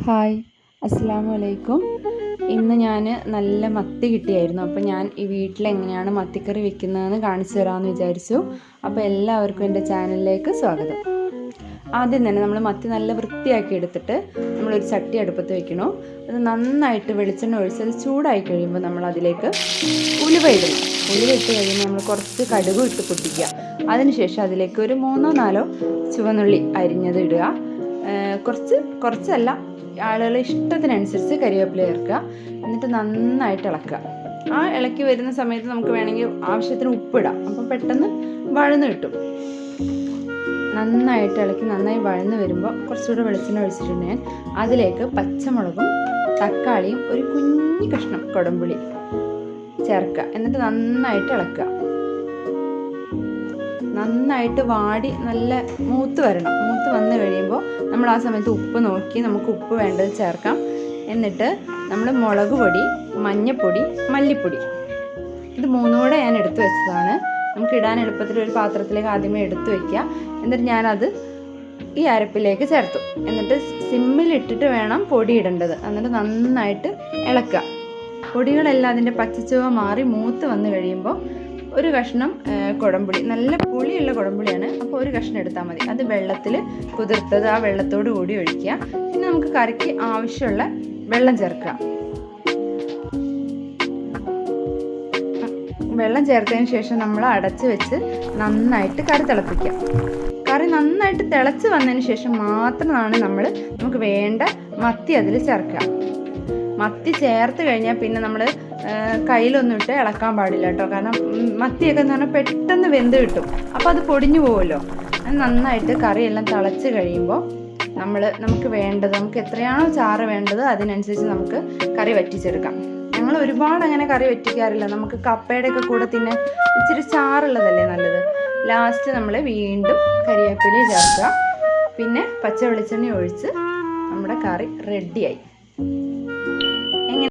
Hi, അസ്സലാമു അലൈക്കും. ഇന്ന് ഞാൻ നല്ല മത്തി കിട്ടിയായിരുന്നു. അപ്പോൾ ഞാൻ ഈ വീട്ടിലെങ്ങനെയാണ് മത്തിക്കറി വെക്കുന്നതെന്ന് കാണിച്ചു തരാമെന്ന് വിചാരിച്ചു. അപ്പോൾ എല്ലാവർക്കും എൻ്റെ ചാനലിലേക്ക് സ്വാഗതം. ആദ്യം തന്നെ നമ്മൾ മത്തി നല്ല വൃത്തിയാക്കി എടുത്തിട്ട് നമ്മളൊരു ചട്ടി അടുപ്പത്ത് വെക്കണോ. അത് നന്നായിട്ട് വെളിച്ചെണ്ണ ഒഴിച്ച് അത് ചൂടായി കഴിയുമ്പോൾ നമ്മൾ അതിലേക്ക് ഉലുവ ഇടണം. ഉലുവ ഇട്ട് കഴിയുമ്പോൾ നമ്മൾ കുറച്ച് കടുകും ഇട്ട് പൊട്ടിക്കുക. അതിനുശേഷം അതിലേക്ക് ഒരു 3-4 ചുവന്നുള്ളി അരിഞ്ഞത് ഇടുക. കുറച്ചല്ല, ആളുകളുടെ ഇഷ്ടത്തിനനുസരിച്ച് കരിവേപ്പില ചേർക്കുക. എന്നിട്ട് നന്നായിട്ട് ഇളക്കുക. ആ ഇളക്കി വരുന്ന സമയത്ത് നമുക്ക് വേണമെങ്കിൽ ആവശ്യത്തിന് ഉപ്പിടാം. അപ്പം പെട്ടെന്ന് വഴന്ന് കിട്ടും. നന്നായിട്ട് ഇളക്കി നന്നായി വഴന്ന് വരുമ്പോൾ കുറച്ചുകൂടെ വെളിച്ചെണ്ണ ഒഴിച്ചിട്ടുണ്ട് ഞാൻ. അതിലേക്ക് പച്ചമുളകും തക്കാളിയും ഒരു കുഞ്ഞു കഷ്ണം കൊടംപുളി ചേർക്കുക. എന്നിട്ട് നന്നായിട്ട് ഇളക്കുക. നന്നായിട്ട് വാടി നല്ല മൂത്ത് വരണം. മൂത്ത് വന്നു കഴിയുമ്പോൾ നമ്മൾ ആ സമയത്ത് ഉപ്പ് നോക്കി നമുക്ക് ഉപ്പ് വേണ്ടത് ചേർക്കാം. എന്നിട്ട് നമ്മൾ മുളക് പൊടി, മഞ്ഞൾപ്പൊടി, മല്ലിപ്പൊടി ഇത് മൂന്നുകൂടെ ഞാൻ എടുത്തു വെച്ചതാണ്. നമുക്ക് ഇടാൻ എളുപ്പത്തിൽ ഒരു പാത്രത്തിലേക്ക് ആദ്യമേ എടുത്തു വയ്ക്കുക. എന്നിട്ട് ഞാനത് ഈ അരപ്പിലേക്ക് ചേർത്തു. എന്നിട്ട് സിമ്മിലിട്ടിട്ട് വേണം പൊടി ഇടേണ്ടത്. എന്നിട്ട് നന്നായിട്ട് ഇളക്കുക. പൊടികളെല്ലാം അതിൻ്റെ പച്ചച്ചുവ മാറി മൂത്ത് വന്നു കഴിയുമ്പോൾ ഒരു കഷ്ണം കുടംപുളി, നല്ല പുളിയുള്ള കുടംപുളിയാണ്, അപ്പോൾ ഒരു കഷ്ണം എടുത്താൽ മതി. അത് വെള്ളത്തിൽ കുതിർത്തത് ആ വെള്ളത്തോട് കൂടി ഒഴിക്കുക. പിന്നെ നമുക്ക് കറിക്ക് ആവശ്യമുള്ള വെള്ളം ചേർക്കുക. വെള്ളം ചേർത്തതിന് ശേഷം നമ്മൾ അടച്ച് വെച്ച് നന്നായിട്ട് കറി തിളപ്പിക്കുക. കറി നന്നായിട്ട് തിളച്ച് വന്നതിന് ശേഷം മാത്രമാണ് നമുക്ക് വേണ്ട മത്തി അതിൽ ചേർക്കുക. മത്തി ചേർത്ത് കഴിഞ്ഞാൽ പിന്നെ നമ്മൾ കയ്യിലൊന്നും ഇട്ട് ഇളക്കാൻ പാടില്ല കേട്ടോ. കാരണം മത്തിയൊക്കെ എന്ന് പറഞ്ഞാൽ പെട്ടെന്ന് വെന്ത് കിട്ടും. അപ്പോൾ അത് പൊടിഞ്ഞു പോകുമല്ലോ. നന്നായിട്ട് കറിയെല്ലാം തിളച്ച് കഴിയുമ്പോൾ നമുക്ക് വേണ്ടത്, നമുക്ക് എത്രയാണോ ചാറ് വേണ്ടത് അതിനനുസരിച്ച് നമുക്ക് കറി വറ്റിച്ചെടുക്കാം. ഞങ്ങൾ ഒരുപാട് അങ്ങനെ കറി വറ്റിക്കാറില്ല. നമുക്ക് കപ്പയുടെ ഒക്കെ കൂടെ തിന്നെ ഇച്ചിരി ചാറുള്ളതല്ലേ നല്ലത്. ലാസ്റ്റ് നമ്മൾ വീണ്ടും കരിവേപ്പില ചേർക്കുക. പിന്നെ പച്ച വെളിച്ചെണ്ണ ഒഴിച്ച് നമ്മുടെ കറി റെഡിയായി.